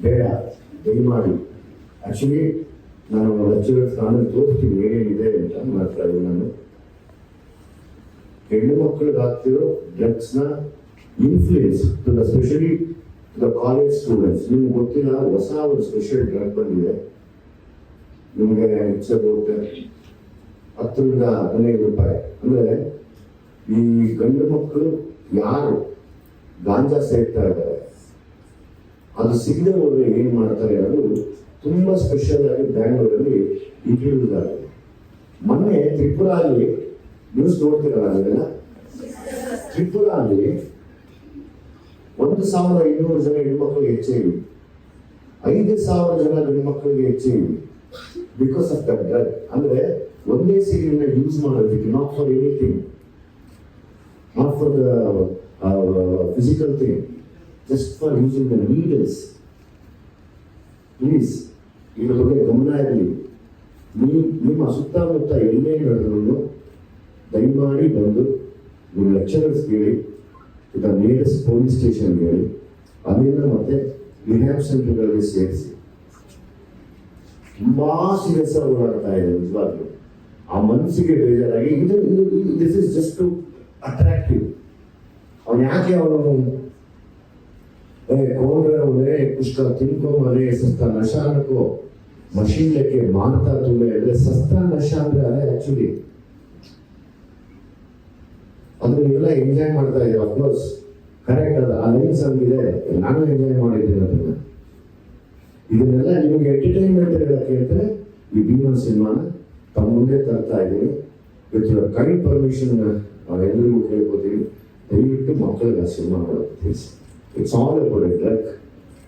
ಬೇಡ, ದಯಮಾಡಿ. ಆ್ಯಕ್ಚುಲಿ ನಾನು ಲೆಕ್ಚರರ್ಸ್ ನಾನು ತೋರಿಸ್ತೀನಿ ಏನೇನಿದೆ ಅಂತ ಮಾಡ್ತಾ ಇದ್ದೀನಿ. ನಾನು ಹೆಣ್ಣು ಮಕ್ಕಳಿಗೆ ಆಗ್ತಿರೋ ಡ್ರಗ್ಸ್ನ influence to the specially to the college students. ನಿಮ್ಗೆ ಗೊತ್ತಿಲ್ಲ, ಹೊಸ ಒಂದು ಸ್ಪೆಷಲ್ ಡ್ರಗ್ ಬಂದಿದೆ. ನಿಮಗೆ ಇಟ್ಸ್ ಅಬೌಟ್ 10 ರಿಂದ 15 ರೂಪಾಯಿ. ಅಂದರೆ ಈ ಗಂಡು ಮಕ್ಕಳು ಯಾರು ಗಾಂಜಾ ಸೇರ್ತಾ ಇದ್ದಾರೆ, ಅದು ಸಿಗದೆ ಹೋದ್ರೆ ಏನು ಮಾಡ್ತಾರೆ, ಅದು ತುಂಬ ಸ್ಪೆಷಲ್ ಆಗಿ ಬ್ಯಾಂಗ್ಳೂರಲ್ಲಿ ಇಂಟ್ರೊಡ್ಯೂಸ್ ಆಗಿದೆ. ಮೊನ್ನೆ ತ್ರಿಪುರಲ್ಲಿ ನ್ಯೂಸ್ ನೋಡ್ತೀರಲ್ಲ, ಅದೆಲ್ಲ ತ್ರಿಪುರಲ್ಲಿ 1,200 ಜನ ಹೆಣ್ಮಕ್ಳಿಗೆ HIV, 5,000 ಜನ ಗಂಡ್ಮಕ್ಳಿಗೆ HIV because of that drug. ಅಂದ್ರೆ ಒಂದೇ ಸೀರೆನ ಯೂಸ್ ಮಾಡೋದಕ್ಕೆ, not for anything, not for the physical thing, just for using the needles. Please ಇದ್ರ ಬಗ್ಗೆ ಗಮನ ಇರಲಿ. ನಿಮ್ಮ ಸುತ್ತಮುತ್ತ ಎಲ್ಲೇ ನಡೆದ್ರು ದಯಮಾಡಿ ಬಂದು ನಿಮ್ಮ ಲೆಕ್ಚರರ್ಸ್ ಹೇಳಿ, ದ ನಿಯರೆಸ್ಟ್ ಪೊಲೀಸ್ ಸ್ಟೇಷನ್ಗೆ ಹೇಳಿ, ಅಲ್ಲಿಂದ ಮತ್ತೆ ರಿಹ್ಯಾಬ್ ಸೆಂಟರ್ಗಳಿಗೆ ಸೇರಿಸಿ. ತುಂಬಾ ಸೀರಿಯಸ್ ಆಗಿ ಓಡಾಡ್ತಾ ಇದೆ ನಿಜವಾಗ್ಲು. ಆ ಮನಸ್ಸಿಗೆ ಬೇಜಾರಾಗಿ this is just too attractive. ಅವನು ಯಾಕೆ ಅವನು कौन रहे उसका तिनको मरे सस्ता नशा को मशीन लेके मारता तुम्हें अरे सस्ता नशा ಅಂದ್ರೆ ಅದೇ ಆಕ್ಚುಲಿ. ಅದನ್ನೆಲ್ಲ ಎಂಜಾಯ್ ಮಾಡ್ತಾ ಇದ್ದಾರೆ. ಅಫ್ಕೋರ್ಸ್ ಕರೆಕ್ಟ್, ಅದು ಆ ಲೈನ್ಸ್ ಹಂಗಿದೆ, ನಾನು ಎಂಜಾಯ್ ಮಾಡಿದ್ದೀನಿ ಅದನ್ನ. ಇದನ್ನೆಲ್ಲ ನಿಮಗೆ ಎಂಟರ್ಟೈನ್ಮೆಂಟ್ ಇರೋಕ್ಕೆ ಅಂದರೆ ಈ ಭೀಮಾ ಸಿನಿಮಾನ ತಮ್ಮ ಮುಂದೆ ತರ್ತಾ ಇದ್ದೀನಿ. ವಿತ್ ಕೈಂಡ್ ಪರ್ಮಿಷನ್ ಎಲ್ಲರಿಗೂ ಕೇಳ್ಕೊತೀನಿ, ದಯವಿಟ್ಟು ಮಕ್ಕಳಿಗೆ ಆ ಸಿನಿಮಾ ನೋಡೋದು please. It's all about a drug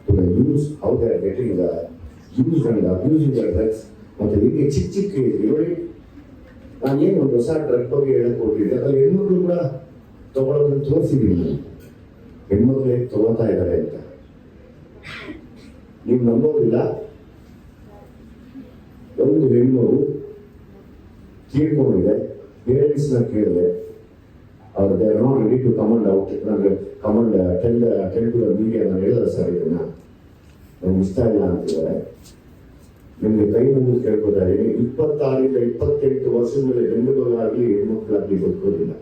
to the use, how they are getting the used and abusing the drugs. ಮತ್ತೆ ಹೀಗೆ ಚಿಕ್ಕ ನೋಡಿ, ನಾನೇನು ಒಂದು ಹೊಸ ಡ್ರಗ್ ಬಗ್ಗೆ ಹೇಳಕ್ ಹೋಗಿದ್ದೆ, ಅದ್ರಲ್ಲಿ ಹೆಣ್ಮಕ್ಳು ಕೂಡ ತಗೊಳ್ಳೋದನ್ನ ತೋರಿಸಿದ್ದೀನಿ ನಾನು. ಹೆಣ್ಮಕ್ಳು ಹೇಗೆ ತಗೋತಾ ಇದ್ದಾರೆ ಅಂತ ನೀವು ನಂಬೋದಿಲ್ಲ. ಒಂದು ಹೆಣ್ಣು ತೀರ್ಕೊಂಡಿದೆ, ಪೇರೆಂಟ್ಸ್ನ ಕೇಳಿದೆ, ಅವ್ರು they are not ready to command out. ನನಗೆ command tell to the media ನಾನು ಹೇಳಿದ್ರೆ ಸರ್ ಇದನ್ನ ನನಗೆ ಇಷ್ಟ ಇಲ್ಲ ಅಂತಿದ್ದಾರೆ. ನಿಮಗೆ ಕೈ ಮುಗಿದು ಕೇಳ್ಕೊತಾ ಇದ್ದೀನಿ, 26 ರಿಂದ 28 ವರ್ಷದ ಮೇಲೆ ಗಂಡುಗಳಾಗಲಿ ಹೆಣ್ಮಕ್ಳಾಗಲಿ ಬದುಕೋದಿಲ್ಲ.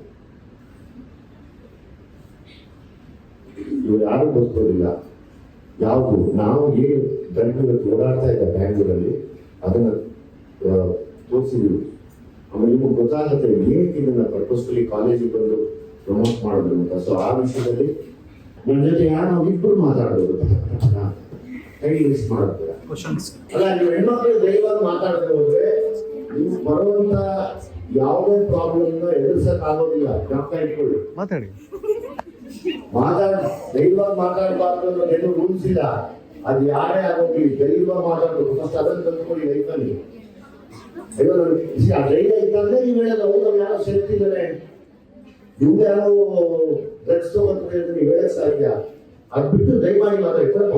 ಇವ್ರು ಯಾರು ಬದುಕೋದಿಲ್ಲ. ಯಾವುದು ನಾವು ಏನು ಡ್ರಗ್ ಓಡಾಡ್ತಾ ಇದ್ದ ಬ್ಯಾಂಗ್ಳೂರಲ್ಲಿ ಅದನ್ನ ತೋರಿಸಿದ್ವಿ. ಆಮೇಲೆ ನಿಮಗೆ ಗೊತ್ತಾಗುತ್ತೆ ಏನಕ್ಕೆ ಇದನ್ನ ಪರ್ಪಸ್ಫುಲಿ ಕಾಲೇಜಿಗೆ ಬಂದು ಪ್ರಮೋಟ್ ಮಾಡೋದು ಅಂತ. ಸೊ ಆ ವಿಷಯದಲ್ಲಿ ನನ್ನ ಜೊತೆ ನಾವು ಇಬ್ಬರು ಮಾತಾಡೋದು, ಕೈ ಮಿಸ್ ಮಾಡೋದು ಅಲ್ಲ. ನೀವು ಹೆಣ್ಮಕ್ಳು ಧೈರ್ಯವಾಗಿ ಮಾತಾಡ್ತಾ ಹೋದ್ರೆ ನೀವು ಬರುವಂತ ಯಾವುದೇ ಪ್ರಾಬ್ಲಮ್ ಎದುರಿಸಕ್ ಆಗೋದಿಲ್ಲ. ಜ್ಞಾಪಕ ಇಟ್ಕೊಳ್ಳಿ. ಧೈರ್ಯವಾಗಿ ಮಾತಾಡಬಾರ್ದು ಅನ್ನೋದು ಏನು ರೂಲ್ಸ್ ಇಲ್ಲ. ಅದು ಯಾರೇ ಆಗೋಗ್ಲಿ ಧೈರ್ಯವಾಗಿ ಮಾತಾಡೋದು. ಫಸ್ಟ್ ಅದನ್ನು ತಂದ್ಕೊಳ್ಳಿ ಲೈಫಲ್ಲಿ. ಆ ಧೈರ್ಯ ಇತ್ತಂದ್ರೆ ನೀವು ಹೇಳೋದು ಹೌದು, ಯಾರೋ ಸೇರ್ತಿದ್ದಾರೆ, ಇವ್ರು ಯಾರೋ ಡ್ರಗ್ಸ್ ತಗೊಂಡ್ರೆ ನೀವು ಹೇಳಕ್ ಸಾಧ್ಯ. ಅದು ಬಿಟ್ಟು ದಯಮಾಡಿ ಮಾತ್ರ ಇಟ್ಕೊಂಡು